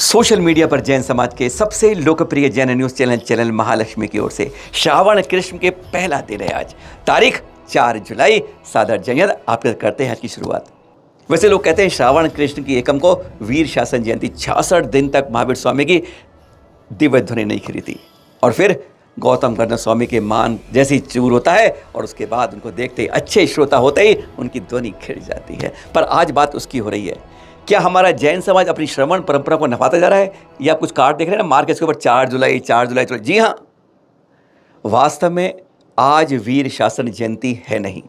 Social media पर जैन समाज के सबसे लोकप्रिय जैन न्यूज़ चैनल महालक्ष्मी की ओर से श्रावण कृष्ण के पहला दिन है आज, तारीख 4 जुलाई। सादर जयंत आपके करते हैं आज की शुरुआत। वैसे लोग कहते हैं श्रावण कृष्ण की एकम को वीर शासन जयंती 66 दिन तक महावीर स्वामी की दिव्य ध्वनि नहीं खिली थी और फिर गौतम गणेश स्वामी के मान जैसे ही चूर होता है और उसके बाद उनको देखते ही अच्छे श्रोता होते ही उनकी ध्वनि खिल जाती है। पर आज बात उसकी हो रही है, क्या हमारा जैन समाज अपनी श्रवण परंपरा को नभाता जा रहा है? या कुछ कार्ड देख रहे हैं ना मार्केट के ऊपर 4 जुलाई 4 जुलाई। जी हाँ, वास्तव में आज वीर शासन जयंती है नहीं।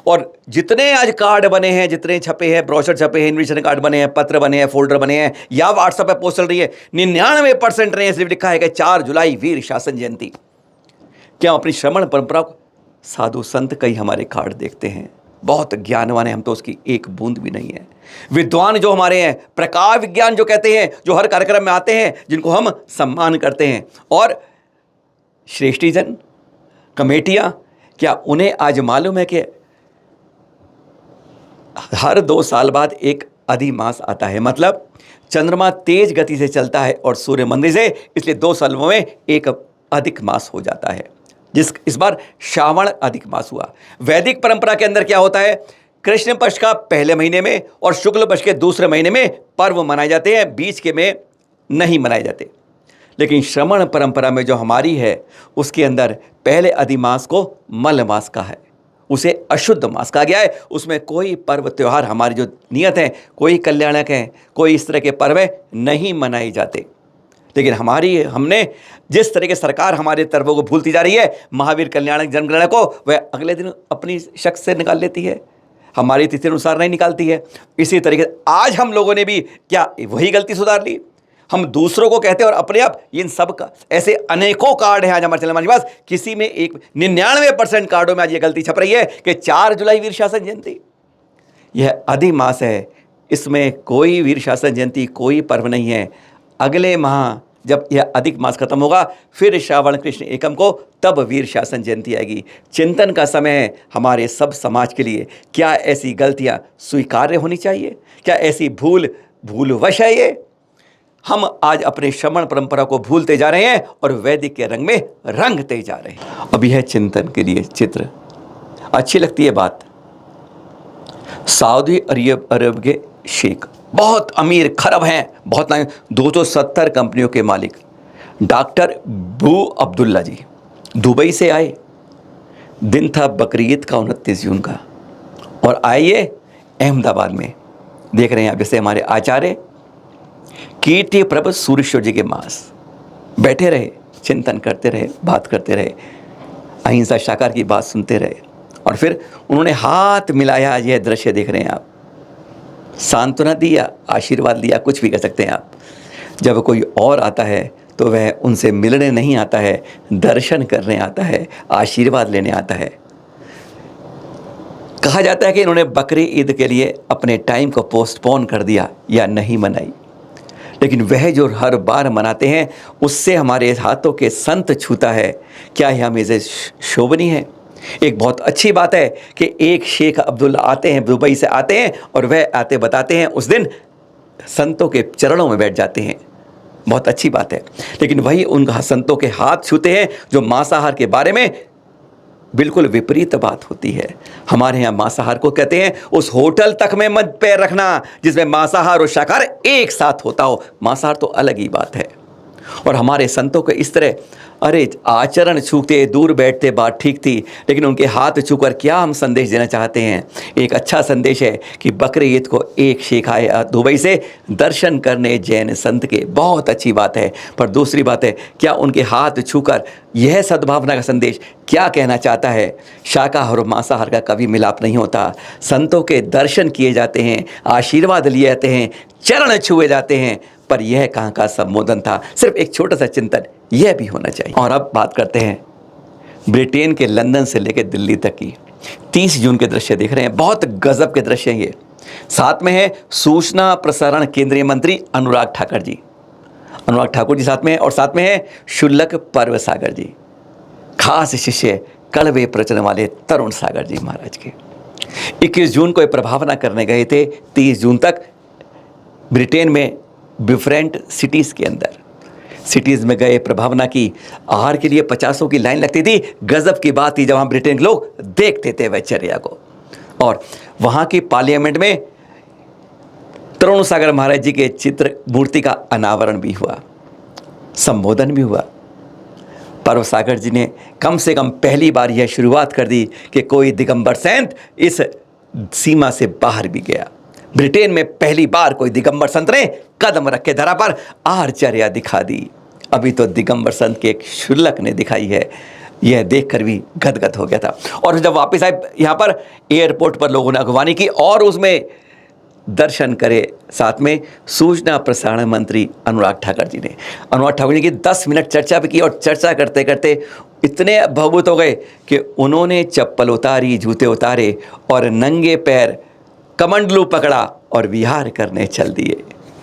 और जितने आज कार्ड बने हैं, जितने छपे हैं, ब्रोशर छपे हैं, इन्विटेशन कार्ड बने हैं, पत्र बने हैं, फोल्डर बने हैं या व्हाट्सएप पे पोस्ट चल रही है, 99% ने सिर्फ लिखा है कि 4 जुलाई वीर शासन जयंती। क्या हम अपनी श्रवण परंपरा को साधु संत कई हमारे कार्ड देखते हैं, बहुत ज्ञानवान है, हम तो उसकी एक बूंद भी नहीं है। विद्वान जो हमारे हैं, प्रकाश विज्ञान जो कहते हैं, जो हर कार्यक्रम में आते हैं, जिनको हम सम्मान करते हैं, और श्रेष्ठीजन कमेटियां, क्या उन्हें आज मालूम है कि हर 2 साल बाद एक अधिमास आता है? मतलब चंद्रमा तेज गति से चलता है और सूर्य मंदी से, इसलिए 2 सालों में एक अधिक मास हो जाता है, इस बार श्रावण अधिक मास हुआ। वैदिक परंपरा के अंदर क्या होता है, कृष्ण पक्ष का पहले महीने में और शुक्ल पक्ष के दूसरे महीने में पर्व मनाए जाते हैं, बीच के में नहीं मनाए जाते। लेकिन श्रवण परंपरा में जो हमारी है उसके अंदर पहले अधिमास को मल मास का है, उसे अशुद्ध मास कहा गया है। उसमें कोई पर्व त्यौहार, हमारी जो नियत है, कोई कल्याणक है, कोई इस तरह के पर्व नहीं मनाए जाते। लेकिन हमने जिस तरह की सरकार हमारे पर्वों को भूलती जा रही है, महावीर कल्याणक जनगणना को वह अगले दिन अपनी शख्स से निकाल लेती है, हमारी तिथि अनुसार नहीं निकालती है। इसी तरीके से आज हम लोगों ने भी क्या वही गलती सुधार ली? हम दूसरों को कहते हैं और अपने आप इन सब का ऐसे अनेकों कार्ड हैं आज हमारे चैनल हमारे पास, किसी में 99% कार्डों में आज ये गलती छप रही है कि 4 जुलाई वीर शासन जयंती। यह अधिमास है, इसमें कोई वीर शासन जयंती, कोई पर्व नहीं है। अगले माह जब यह अधिक मास खत्म होगा, फिर श्रावण कृष्ण एकम को, तब वीर शासन जयंती आएगी। चिंतन का समय है हमारे सब समाज के लिए। क्या ऐसी गलतियां स्वीकार्य होनी चाहिए? क्या ऐसी भूलवश है ये? हम आज अपने श्रवण परंपरा को भूलते जा रहे हैं और वैदिक के रंग में रंगते जा रहे हैं। अब यह चिंतन के लिए चित्र अच्छी लगती है बात। सऊदी अरब के शेख बहुत अमीर खरब हैं, बहुत 270 कंपनियों के मालिक डॉक्टर बू अब्दुल्ला जी दुबई से आए। दिन था बकरीद का 29 जून का, और आइए अहमदाबाद में देख रहे हैं आप, जैसे हमारे आचार्य कीर्ति प्रभ सूर्यश्वर जी के मास बैठे रहे, चिंतन करते रहे, बात करते रहे, अहिंसा शाकाहार की बात सुनते रहे, और फिर उन्होंने हाथ मिलाया। यह दृश्य देख रहे हैं आप, सांत्वना दिया, आशीर्वाद दिया, कुछ भी कह सकते हैं आप। जब कोई और आता है तो वह उनसे मिलने नहीं आता है, दर्शन करने आता है, आशीर्वाद लेने आता है। कहा जाता है कि इन्होंने बकरी ईद के लिए अपने टाइम को पोस्टपोन कर दिया या नहीं मनाई, लेकिन वह जो हर बार मनाते हैं उससे हमारे हाथों के संत छूता है। क्या यह हमें शोभनीय है? एक बहुत अच्छी बात है कि एक शेख अब्दुल्ला आते हैं, दुबई से आते हैं, और वह आते बताते हैं उस दिन संतों के चरणों में बैठ जाते हैं, बहुत अच्छी बात है। लेकिन वही उन संतों के हाथ छूते हैं जो मांसाहार के बारे में बिल्कुल विपरीत बात होती है। हमारे यहाँ मांसाहार को कहते हैं उस होटल तक में मत पैर रखना जिसमें मांसाहार और शाकाहार एक साथ होता हो। मांसाहार तो अलग ही बात है। और हमारे संतों के इस तरह, अरे आचरण छूते, दूर बैठते, बात ठीक थी, लेकिन उनके हाथ छूकर क्या हम संदेश देना चाहते हैं? एक अच्छा संदेश है कि बकरी ईद को एक शेख आए दुबई से दर्शन करने जैन संत के, बहुत अच्छी बात है। पर दूसरी बात है, क्या उनके हाथ छूकर यह सद्भावना का संदेश क्या कहना चाहता है? शाकाहार और मांसाहार का कभी मिलाप नहीं होता। संतों के दर्शन किए जाते हैं, आशीर्वाद लिए जाते हैं, चरण छुए जाते हैं, पर यह कहाँ का संबोधन था? सिर्फ एक छोटा सा चिंतन यह भी होना चाहिए। और अब बात करते हैं ब्रिटेन के लंदन से लेकर दिल्ली तक की 30 जून के दृश्य देख रहे हैं, बहुत गजब के दृश्य हैं ये। साथ में है सूचना प्रसारण केंद्रीय मंत्री अनुराग ठाकुर जी साथ में है, और साथ में है शुल्लक पर्व सागर जी, खास शिष्य कड़वे प्रवचन वाले तरुण सागर जी महाराज के। 21 जून को ये प्रभावना करने गए थे। 30 जून तक ब्रिटेन में डिफरेंट सिटीज़ के अंदर। सिटीज़ में गए, प्रभावना की, आहार के लिए 50 की लाइन लगती थी। गजब की बात थी जब वहाँ ब्रिटेन के लोग देखते थे वह चर्या को। और वहाँ की पार्लियामेंट में तरुण सागर महाराज जी के चित्र मूर्ति का अनावरण भी हुआ, संबोधन भी हुआ। पर्व सागर जी ने कम से कम पहली बार यह शुरुआत कर दी कि कोई दिगंबर संत इस सीमा से बाहर भी गया। ब्रिटेन में पहली बार कोई दिगंबर संत ने कदम रख के धरा पर आहारचर्या दिखा दी। अभी तो दिगंबर संत के एक शुल्लक ने दिखाई है, यह देखकर भी गदगद हो गया था। और जब वापस आए यहाँ पर एयरपोर्ट पर लोगों ने अगवानी की और उसमें दर्शन करे साथ में सूचना प्रसारण मंत्री अनुराग ठाकुर जी ने। अनुराग ठाकुर जी की 10 मिनट चर्चा भी की और चर्चा करते करते इतने भावुक हो गए कि उन्होंने चप्पल उतारी, जूते उतारे और नंगे पैर कमंडलू पकड़ा और विहार करने चल दिए।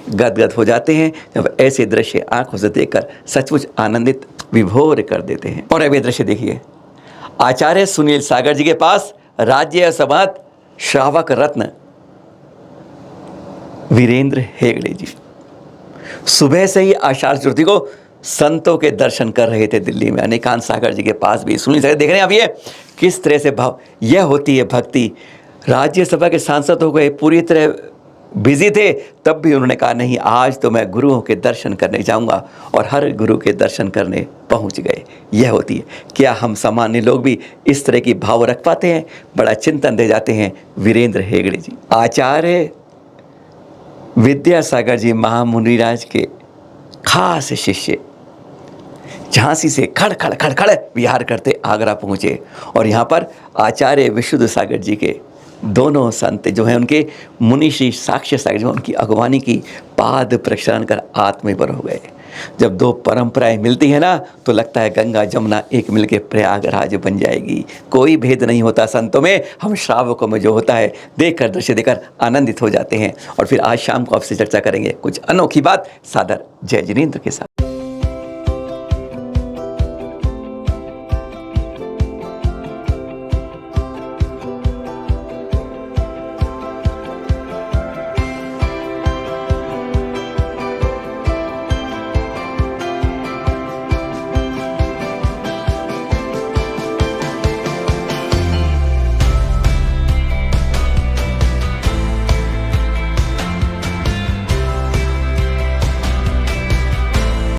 गदगद हो जाते हैं जब ऐसे दृश्य आंखों से देखकर सचमुच आनंदित विभोर कर देते हैं। और अब ये दृश्य देखिए, आचार्य सुनील सागर जी के पास राज्यसभा श्रावक रत्न वीरेंद्र हेगड़े जी सुबह से ही आषाढ़ चतुर्थी को संतों के दर्शन कर रहे थे दिल्ली में। अनेकांत सागर जी के पास भी सुनील सागर देख रहे हैं। अब ये किस तरह से भाव, यह होती है भक्ति। राज्यसभा के सांसद हो गए, पूरी तरह बिजी थे, तब भी उन्होंने कहा नहीं, आज तो मैं गुरुओं के दर्शन करने जाऊंगा, और हर गुरु के दर्शन करने पहुंच गए। यह होती है। क्या हम सामान्य लोग भी इस तरह की भाव रख पाते हैं? बड़ा चिंतन दे जाते हैं वीरेंद्र हेगड़े जी। आचार्य विद्यासागर जी महामुनिराज के खास शिष्य झांसी से खड़ खड़ खड़ खड़ विहार करते आगरा पहुँचे, और यहाँ पर आचार्य विशुद्ध सागर जी के दोनों संत जो हैं उनके मुनिश्री साक्ष्य सागर जी उनकी अगवानी की पाद प्रक्षालन कर आत्मनिर्भर हो गए। जब दो परंपराएं मिलती हैं ना, तो लगता है गंगा जमुना एक मिलके प्रयागराज बन जाएगी। कोई भेद नहीं होता संतों में, हम श्रावकों में जो होता है देखकर, दृश्य देखकर आनंदित हो जाते हैं। और फिर आज शाम को आपसे चर्चा करेंगे कुछ अनोखी बात सादर जय जिनेंद्र के साथ।